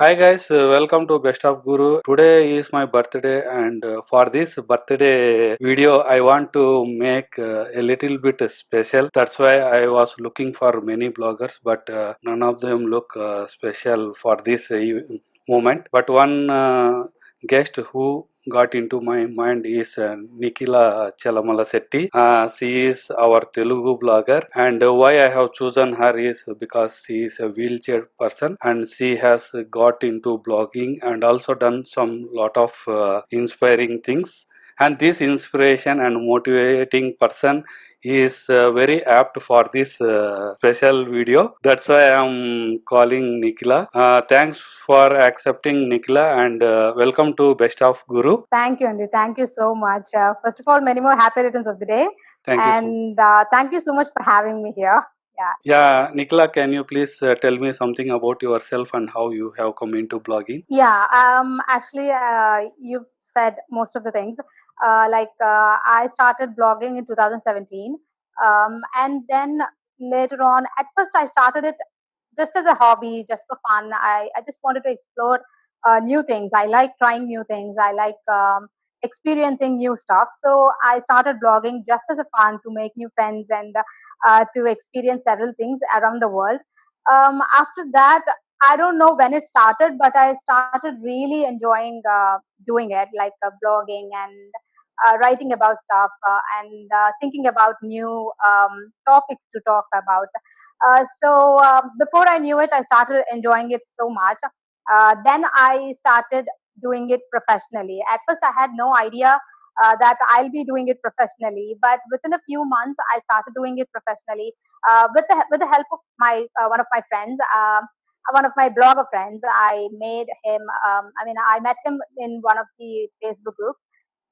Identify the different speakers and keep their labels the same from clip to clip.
Speaker 1: Hi guys, welcome to Best of Guru. Today is my birthday, and for this birthday video, I want to make a little bit special. That's why I was looking for many bloggers, but none of them look special for this moment. But one guest who got into my mind is Nikhila Chalamalasetty. She is our Telugu blogger, and why I have chosen her is because she is a wheelchair person and she has got into blogging and also done some lot of inspiring things. And this inspiration and motivating person is very apt for this special video. That's why I'm calling Nikhila. Thanks for accepting, Nikhila, and welcome to Best of Guru.
Speaker 2: Thank you, Andy. Thank you so much. First of all, many more happy returns of the day.
Speaker 1: Thank you so much.
Speaker 2: And thank you so much for having me here. Yeah.
Speaker 1: Yeah, Nikhila, can you please tell me something about yourself and how you have come into blogging?
Speaker 2: Yeah. Actually, you've said most of the things. I started blogging in 2017. And then later on, at first, I started it just as a hobby, just for fun. I just wanted to explore new things. I like trying new things. I like experiencing new stuff. So I started blogging just as a fun to make new friends and to experience several things around the world. After that, I don't know when it started, but I started really enjoying doing it, like blogging and writing about stuff and thinking about new topics to talk about. Before I knew it, I started enjoying it so much. Then I started doing it professionally. At first, I had no idea that I'll be doing it professionally, but within a few months, I started doing it professionally with the help of my one of my friends. One of my blogger friends, I made him. I met him in one of the Facebook groups.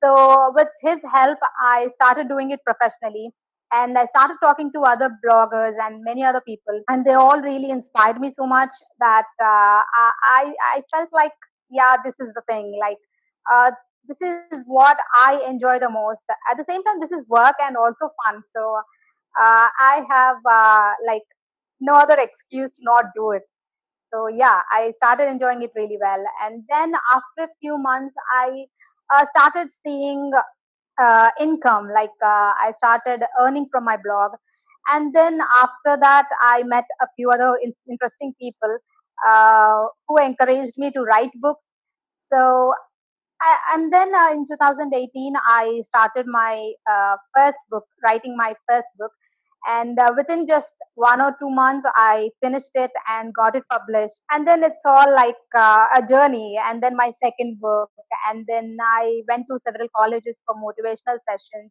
Speaker 2: So with his help, I started doing it professionally, and I started talking to other bloggers and many other people, and they all really inspired me so much that I felt like, yeah, this is the thing. Uh, this is what I enjoy the most. At the same time, this is work and also fun. So I have no other excuse to not do it. So yeah, I started enjoying it really well, and then after a few months, I started seeing income. I started earning from my blog, and then after that, I met a few other interesting people who encouraged me to write books. So and then in 2018, I started my first book, writing my first book. And within just 1 or 2 months, I finished it and got it published. And then it's all like a journey. And then my second book. And then I went to several colleges for motivational sessions.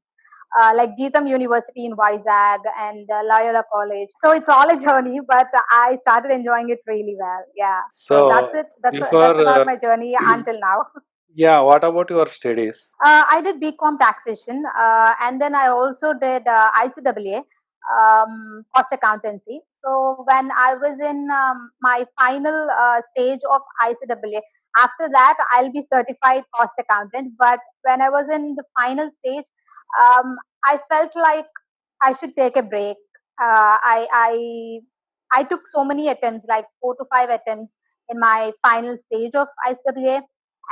Speaker 2: Like Geetham University in Vizag and Loyola College. So it's all a journey, but I started enjoying it really well. Yeah. So that's
Speaker 1: So,
Speaker 2: it. That's
Speaker 1: before,
Speaker 2: about my journey until now.
Speaker 1: yeah, what about your studies?
Speaker 2: I did BCom taxation, and then I also did ICAA, cost accountancy. So when I was in my final stage of ICAA, after that I'll be certified cost accountant. But when I was in the final stage, I felt like I should take a break. I took so many attempts, like 4 to 5 attempts in my final stage of ICAA,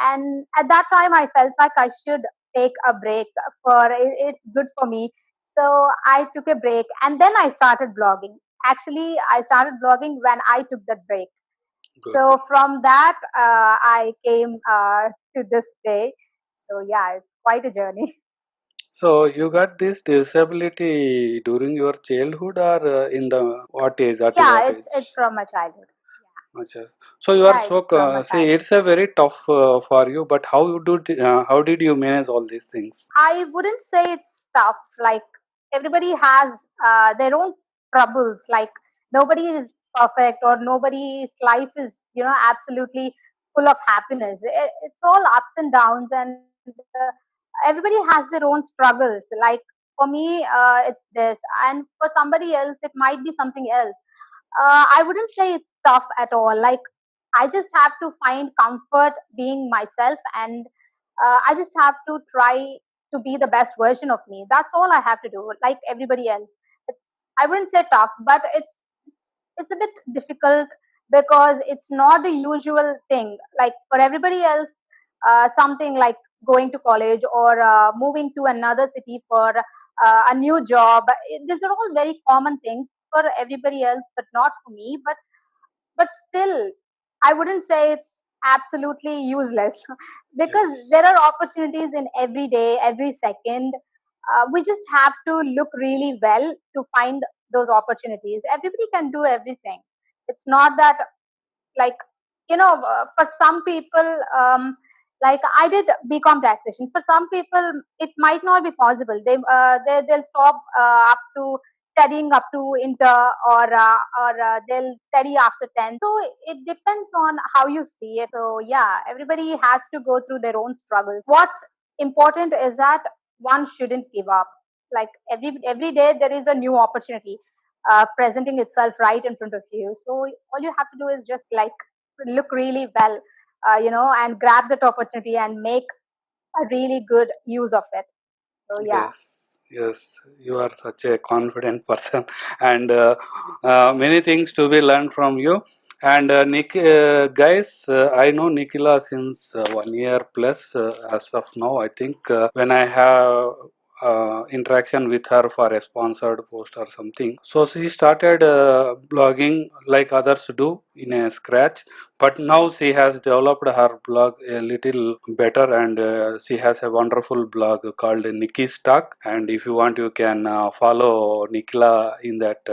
Speaker 2: and at that time I felt like I should take a break. It's good for me, so I took a break, and then I started blogging. Actually, I started blogging when I took that break.
Speaker 1: Good.
Speaker 2: So from that, I came to this day. So yeah, it's quite a journey.
Speaker 1: So, you got this disability during your childhood or in the what age? At
Speaker 2: Yeah,
Speaker 1: what
Speaker 2: it's
Speaker 1: age?
Speaker 2: from my childhood.
Speaker 1: Achha. So you are
Speaker 2: Yeah,
Speaker 1: so
Speaker 2: it's from my
Speaker 1: see,
Speaker 2: childhood.
Speaker 1: it's a very tough for you. But how did you manage all these things?
Speaker 2: I wouldn't say it's tough. Like everybody has their own troubles. Like nobody is perfect, or nobody's life is absolutely full of happiness. It's all ups and downs, and everybody has their own struggles. Like for me, it's this, and for somebody else, it might be something else. I wouldn't say it's tough at all. Like I just have to find comfort being myself, and I just have to try to be the best version of me. That's all I have to do. Like everybody else, it's I wouldn't say tough, but it's a bit difficult. because it's not the usual thing. Like for everybody else, something like going to college or moving to another city for a new job, these are all very common things for everybody else, but not for me. But still, I wouldn't say it's absolutely useless because
Speaker 1: Yes.
Speaker 2: there are opportunities in every day, every second. We just have to look really well to find those opportunities. Everybody can do everything. It's not that, like, for some people, like I did bcom taxation. For some people it might not be possible. They'll stop up to studying up to inter, or they'll study after 10. So it depends on how you see it. So yeah, everybody has to go through their own struggles. What's important is that one shouldn't give up. Like every day there is a new opportunity presenting itself right in front of you. So all you have to do is just like look really well, and grab that opportunity and make a really good use of it. So yeah.
Speaker 1: Yes, yes, you are such a confident person, and many things to be learned from you. And guys, I know Nikhila since 1 year plus as of now. I think when I have interaction with her for a sponsored post or something, so she started blogging like others do in a scratch, but now she has developed her blog a little better, and she has a wonderful blog called Nikki's Talk. And if you want, you can follow Nikila in that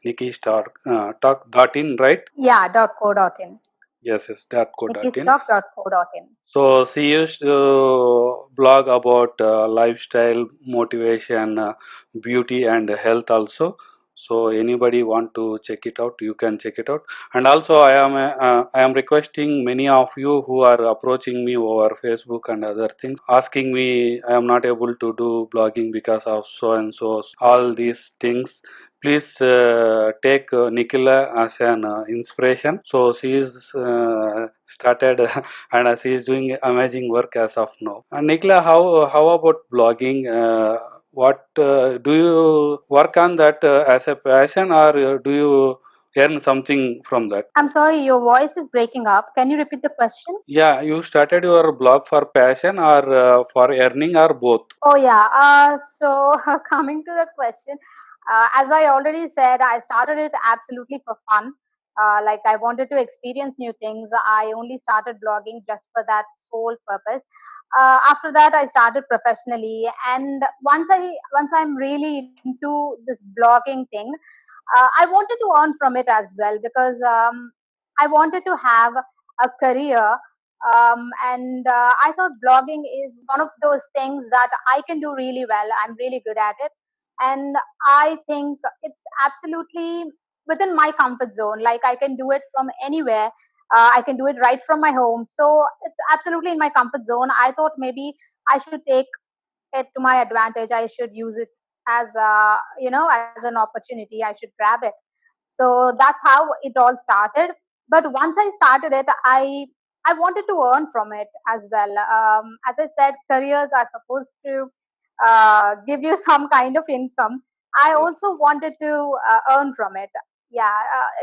Speaker 1: Nikki's Talk.in, right?
Speaker 2: Yeah, .co.in.
Speaker 1: Yes, yes, .co.in.
Speaker 2: Nikkistock.co.in.
Speaker 1: So she used to blog about lifestyle, motivation, beauty, and health also. So anybody want to check it out, you can check it out. And also, I am requesting many of you who are approaching me over Facebook and other things, asking me I am not able to do blogging because of so and so. All these things, please take Nikhila as an inspiration. So she is started and she is doing amazing work as of now. And Nikhila, how about blogging? What do you work on that as a passion, or do you earn something from that?
Speaker 2: I'm sorry, your voice is breaking up. Can you repeat the question?
Speaker 1: Yeah, you started your blog for passion or for earning, or both?
Speaker 2: Oh yeah. So coming to that question, as I already said, I started it absolutely for fun. Like I wanted to experience new things. I only started blogging just for that sole purpose. After that, I started professionally, and once I'm really into this blogging thing, I wanted to earn from it as well because I wanted to have a career, and I thought blogging is one of those things that I can do really well. I'm really good at it, and I think it's absolutely within my comfort zone. Like I can do it from anywhere. I can do it right from my home, so it's absolutely in my comfort zone. I thought maybe I should take it to my advantage. I should use it as as an opportunity. I should grab it. So that's how it all started. But once I started it, I wanted to earn from it as well. As I said, careers are supposed to give you some kind of income. I also
Speaker 1: Yes.
Speaker 2: wanted to earn from it. Yeah,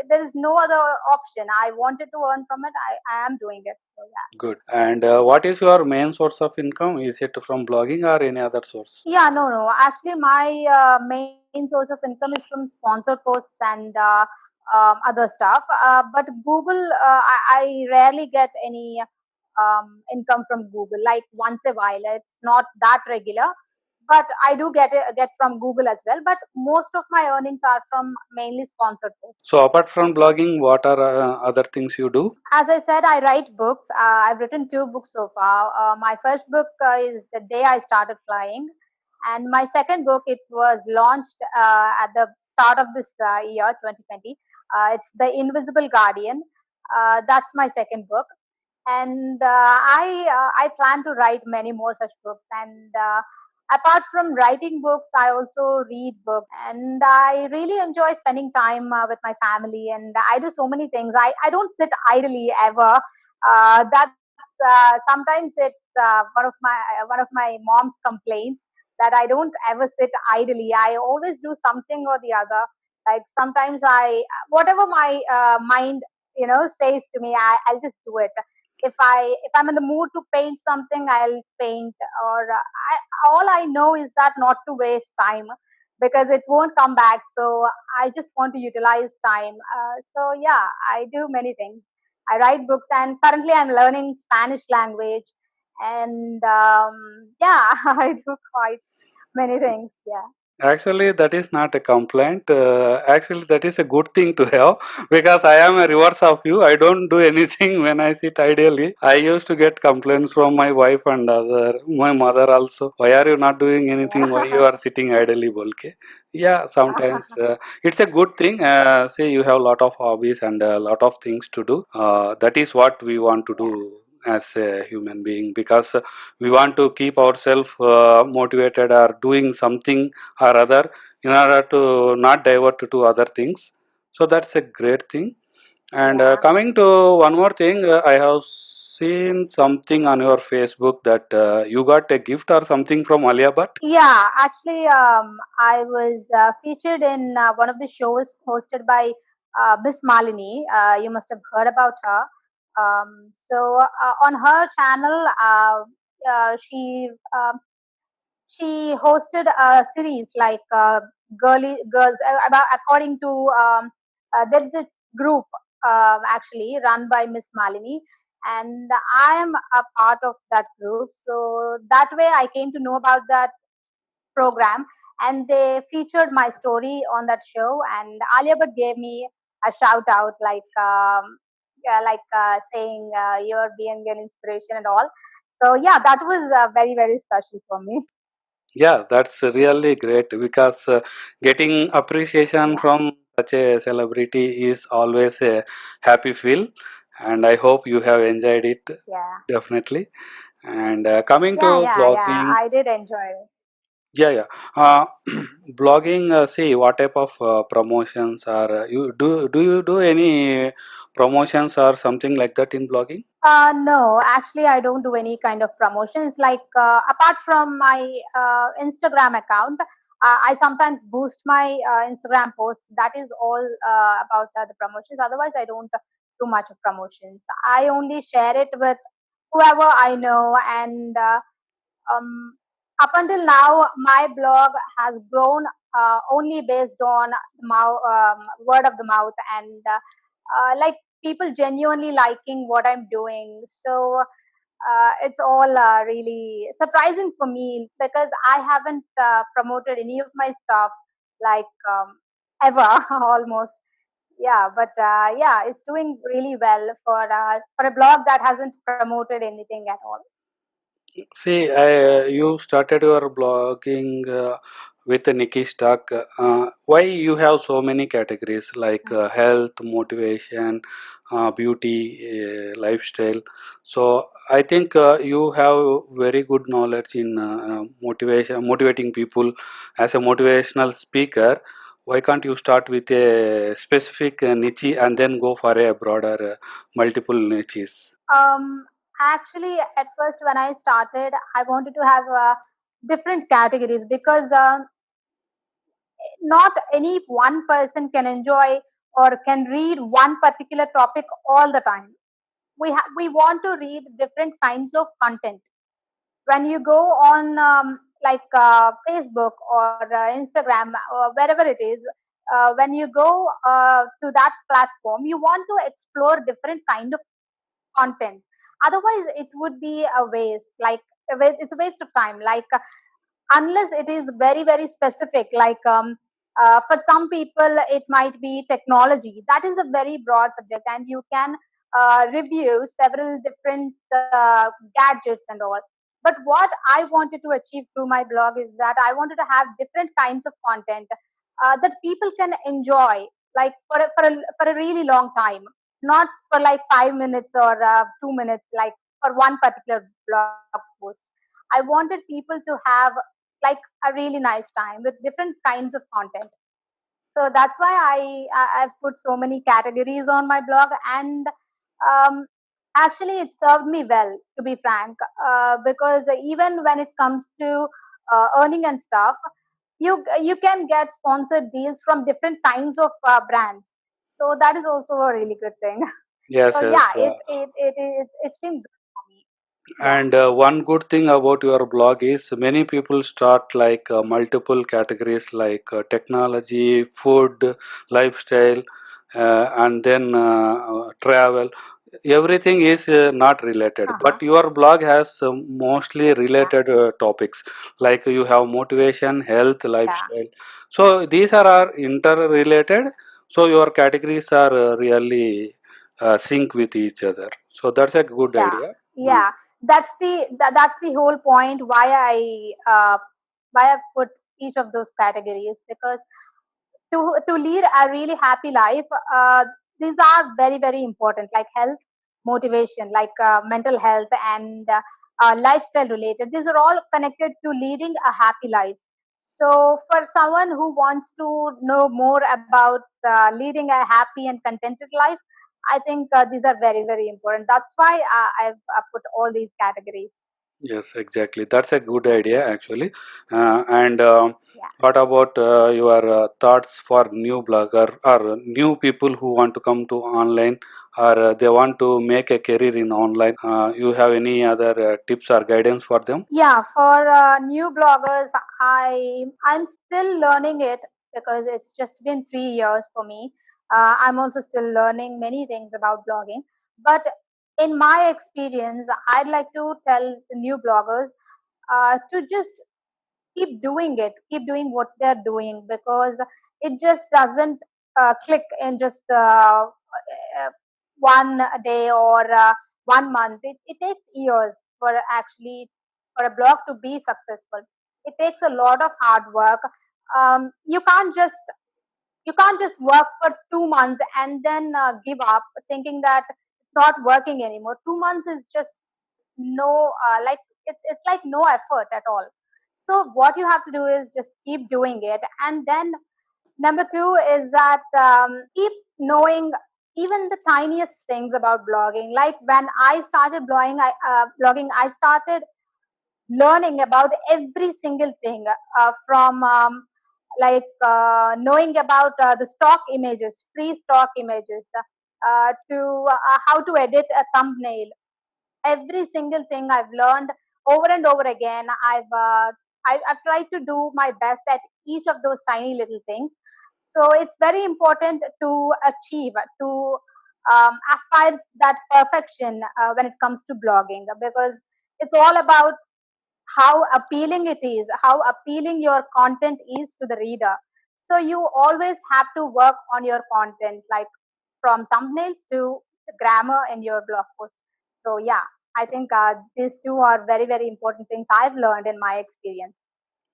Speaker 2: there is no other option. I wanted to earn from it. I am doing it. So yeah.
Speaker 1: Good. And what is your main source of income? Is it from blogging or any other source?
Speaker 2: Yeah, no, no. Actually, my main source of income is from sponsored posts and other stuff. But Google, I rarely get any income from Google. Like once a while, it's not that regular. But I do get from Google as well. But most of my earnings are from mainly sponsored posts.
Speaker 1: So apart from blogging, what are other things you do?
Speaker 2: As I said, I write books. I've written two books so far. My first book is The Day I Started Flying, and my second book, it was launched at the start of this year, 2020. It's The Invisible Guardian. That's my second book, and I plan to write many more such books. And apart from writing books, I also read books, and I really enjoy spending time with my family. And I do so many things. I don't sit idly ever. That's sometimes it's one of my mom's complaints that I don't ever sit idly. I always do something or the other. Like sometimes I, whatever my mind says to me, I'll just do it. If I'm in the mood to paint something, I'll paint. Or all I know is that not to waste time, because it won't come back. So I just want to utilize time. So yeah, I do many things. I write books, and currently I'm learning Spanish language. And yeah, I do quite many things. Yeah.
Speaker 1: Actually, that is not a complaint. Actually, that is a good thing to have because I am a reverse of you. I don't do anything when I sit ideally. I used to get complaints from my wife and my mother also. Why are you not doing anything? Why you
Speaker 2: Yeah.
Speaker 1: are sitting idly, bolke? Yeah, sometimes it's a good thing. Say you have a lot of hobbies and a lot of things to do. That is what we want to
Speaker 2: Yeah.
Speaker 1: do as a human being because we want to keep ourselves motivated or doing something or other in order to not divert to other things. So that's a great thing. And
Speaker 2: Yeah.
Speaker 1: coming to one more thing, I have seen something on your Facebook that you got a gift or something from Alia Bhatt.
Speaker 2: Yeah, actually, I was featured in one of the shows hosted by Miss Malini. You must have heard about her. So on her channel, she hosted a series like girly girls. According to there is a group actually run by Miss Malini, and I am a part of that group. So that way, I came to know about that program, and they featured my story on that show. And Alia Bhatt gave me a shout out, like yeah, like saying you're being an inspiration and all. So yeah, that was very very special for me.
Speaker 1: Yeah, that's really great because getting appreciation
Speaker 2: Yeah,
Speaker 1: from such a celebrity is always a happy feel, and I hope you have enjoyed it
Speaker 2: yeah,
Speaker 1: definitely. And coming
Speaker 2: yeah,
Speaker 1: to
Speaker 2: yeah, yeah.
Speaker 1: blogging,
Speaker 2: I did enjoy it.
Speaker 1: yeah, yeah. Blogging, see what type of promotions are you do you do any promotions or something like that in blogging?
Speaker 2: No, actually, I don't do any kind of promotions. Like, apart from my Instagram account, I sometimes boost my Instagram posts. That is all about the promotions. Otherwise, I don't do much of promotions. I only share it with whoever I know. And um, up until now, my blog has grown only based on word of the mouth, and like people genuinely liking what I'm doing. So it's all really surprising for me, because I haven't promoted any of my stuff, like ever almost. Yeah, but yeah, it's doing really well for a blog that hasn't promoted anything at all.
Speaker 1: See, you started your blogging with Nikki Stock. Why you have so many categories like health, motivation, beauty, lifestyle? So I think you have very good knowledge in motivation, motivating people as a motivational speaker. Why can't you start with a specific niche and then go for a broader multiple niches?
Speaker 2: Um, Actually, at first when I started, I wanted to have different categories, because not any one person can enjoy or can read one particular topic all the time. We want to read different kinds of content. When you go on like Facebook or Instagram or wherever it is, when you go to that platform, you want to explore different kind of content. Otherwise it would be a waste, like it's a waste of time. Like unless it is very very specific, like for some people it might be technology. That is a very broad subject, and you can review several different gadgets and all. But what I wanted to achieve through my blog is that I wanted to have different kinds of content that people can enjoy, like for a really long time, not for like 5 minutes or 2 minutes, like for one particular blog post. I wanted people to have like a really nice time with different kinds of content. So that's why I've put so many categories on my blog. And um, actually it served me well, to be frank, because even when it comes to earning and stuff, you can get sponsored deals from different kinds of brands. So that is also a really good thing.
Speaker 1: Yes,
Speaker 2: So
Speaker 1: yes.
Speaker 2: yeah, it's been good for me. Yeah.
Speaker 1: And one good thing about your blog is many people start like multiple categories like technology, food, lifestyle, and then travel. Everything is not related,
Speaker 2: Uh huh.
Speaker 1: but your blog has mostly
Speaker 2: Yeah.
Speaker 1: related topics like you have motivation, health,
Speaker 2: Yeah.
Speaker 1: lifestyle. So these are interrelated. So your categories are really sync with each other. So that's a good
Speaker 2: Yeah.
Speaker 1: idea.
Speaker 2: Yeah. That's the whole point why I put each of those categories, because to lead a really happy life, these are very important, like health, motivation, like mental health, and lifestyle related. These are all connected to leading a happy life. So for someone who wants to know more about leading a happy and contented life, I think these are very important. That's why I've put all these categories.
Speaker 1: Yes, exactly. That's a good idea, actually. And
Speaker 2: Yeah.
Speaker 1: what about your thoughts for new blogger or new people who want to come to online or they want to make a career in online? You have any other tips or guidance for them?
Speaker 2: Yeah, for new bloggers, I'm still learning it, because it's just been 3 years for me. I'm also still learning many things about blogging. But in my experience, I'd like to tell the new bloggers to just keep doing what they're doing, because it just doesn't click in just one day or 1 month. It takes years for actually for a blog to be successful. It takes a lot of hard work. You can't just work for 2 months and then give up, thinking that it's not working anymore. 2 months is just no like it's like no effort at all. So what you have to do is just keep doing it. And then number two is that keep knowing even the tiniest things about blogging. Like when I started blogging, I started learning about every single thing, from knowing about the stock images, free stock images, to how to edit a thumbnail. Every single thing I've learned over and over again. I've tried to do my best at each of those tiny little things. So it's very important to achieve, to aspire that perfection when it comes to blogging, because it's all about how appealing it is, how appealing your content is to the reader. So you always have to work on your content, like from thumbnail to the grammar in your blog post. So yeah, I think these two are very important things I've learned in my experience.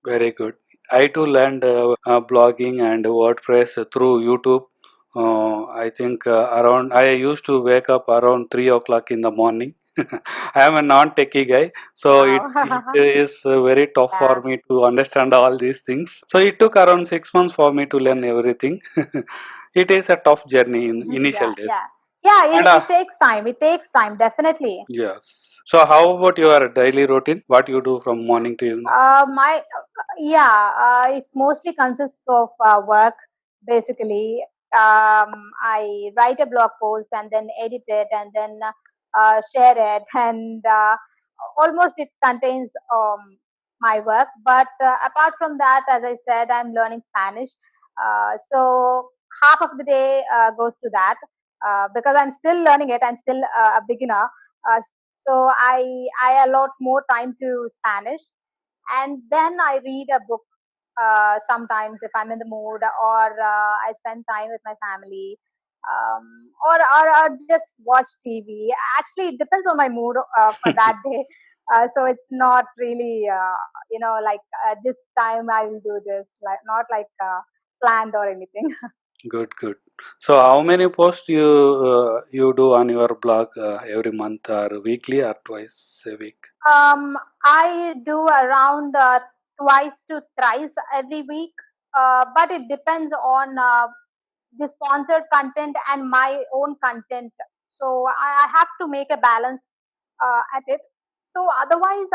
Speaker 1: Very good. I too learned blogging and WordPress through YouTube. I think around I used to wake up around 3 o'clock in the morning. I am a non-techie guy, so
Speaker 2: Wow.
Speaker 1: it is very tough for
Speaker 2: Yeah.
Speaker 1: me to understand all these things. So it took around 6 months for me to learn everything. It is a tough journey in initial
Speaker 2: Yeah,
Speaker 1: days.
Speaker 2: yeah, yeah.
Speaker 1: And
Speaker 2: It takes time. It takes time, definitely.
Speaker 1: yes. So how about your daily routine? What you do from morning to evening?
Speaker 2: My Yeah, it mostly consists of work. Basically, I write a blog post and then edit it and then share it, and almost it contains my work. But apart from that, as I said, I'm learning Spanish. So half of the day goes to that, because I'm still learning it. I'm still a beginner. So I allot more time to Spanish, and then I read a book sometimes if I'm in the mood, or I spend time with my family, or just watch TV. Actually, it depends on my mood for that day. So it's not really, like this time I will do this, like not like planned or anything.
Speaker 1: Good, good. So, how many posts you do on your blog every month or weekly or twice a week?
Speaker 2: I do around twice to thrice every week, but it depends on the sponsored content and my own content. So I have to make a balance at it. So otherwise,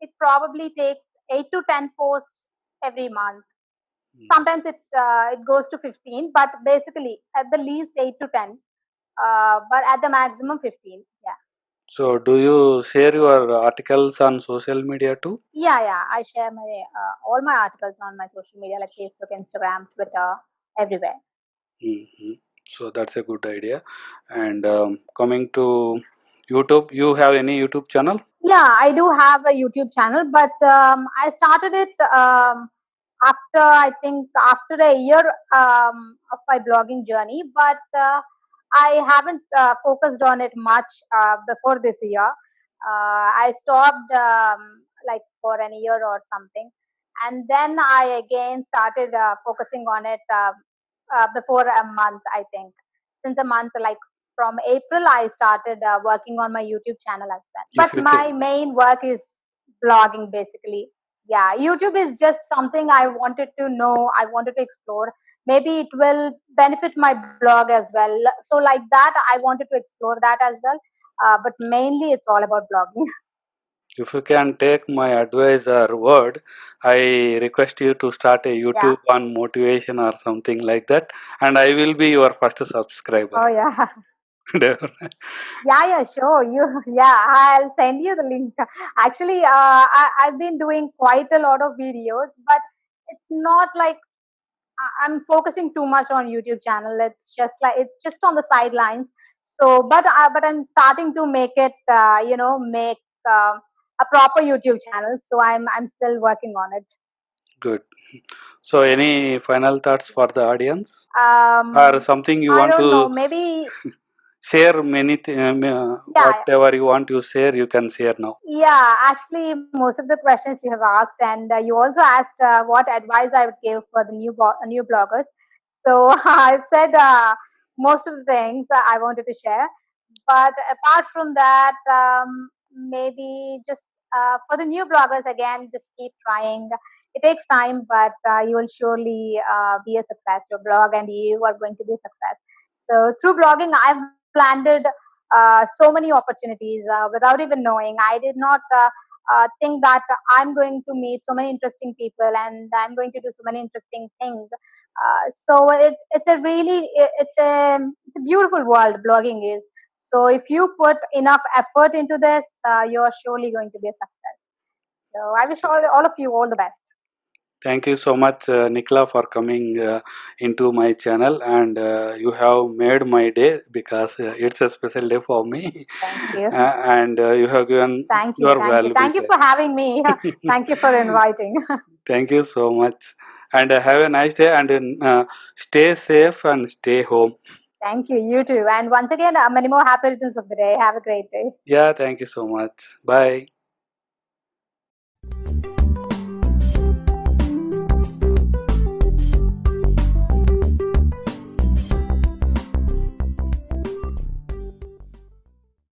Speaker 2: it probably takes 8 to 10 posts every month.
Speaker 1: Mm.
Speaker 2: Sometimes it goes to 15, but basically at the least 8 to 10. but at the maximum 15. Yeah.
Speaker 1: So, do you share your articles on social media too?
Speaker 2: Yeah. I share my all my articles on my social media like Facebook, Instagram, Twitter, everywhere.
Speaker 1: Hmm. So that's a good idea. And coming to YouTube, you have any YouTube channel?
Speaker 2: Yeah, I do have a YouTube channel, but I started it after, I think, after a year of my blogging journey. But I haven't focused on it much before this year. I stopped like for an year or something, and then I again started focusing on it before a month. I think since a month, like from April, I started working on my YouTube channel as well. But
Speaker 1: If you
Speaker 2: my
Speaker 1: can,
Speaker 2: main work is blogging basically. Yeah, YouTube is just something I wanted to know, I wanted to explore. Maybe it will benefit my blog as well. So, like that, I wanted to explore that as well. But mainly, it's all about blogging.
Speaker 1: if you can take my advice or word, I request you to start a
Speaker 2: Yeah.
Speaker 1: YouTube on motivation or something like that, and I will be your first subscriber.
Speaker 2: Oh, yeah. Yeah, sure. Yeah, I'll send you the link. Actually, I've been doing quite a lot of videos, but it's not like I'm focusing too much on YouTube channel. It's just on the sidelines. So, but I'm starting to make it, make a proper YouTube channel. So I'm still working on it.
Speaker 1: Good. So, any final thoughts for the audience, or
Speaker 2: Um,
Speaker 1: something you
Speaker 2: I
Speaker 1: want
Speaker 2: don't know.
Speaker 1: to
Speaker 2: Maybe
Speaker 1: share?
Speaker 2: yeah.
Speaker 1: Whatever you want to share, you can share now.
Speaker 2: Yeah, actually, most of the questions you have asked, and you also asked what advice I would give for the new bloggers. So I've said most of the things I wanted to share. But apart from that, maybe just for the new bloggers, again, just keep trying. It takes time, but you will surely be a success. Your blog and you are going to be a success. So through blogging, I've landed so many opportunities without even knowing. I did not think that I'm going to meet so many interesting people and I'm going to do so many interesting things. It's a really it's a beautiful world blogging is. So if you put enough effort into this, you're surely going to be a success. So I wish all of you all the best.
Speaker 1: Thank you so much, Nikhila, for coming into my channel, and you have made my day because it's a special day for me,
Speaker 2: Thank you.
Speaker 1: and you have given your valuable
Speaker 2: Thank you
Speaker 1: time.
Speaker 2: for having me. Thank you for inviting.
Speaker 1: Thank you so much, and have a nice day, and stay safe and stay home.
Speaker 2: Thank you. You too. And once again, many more happy returns of the day. Have a great day.
Speaker 1: Yeah, thank you so much. Bye.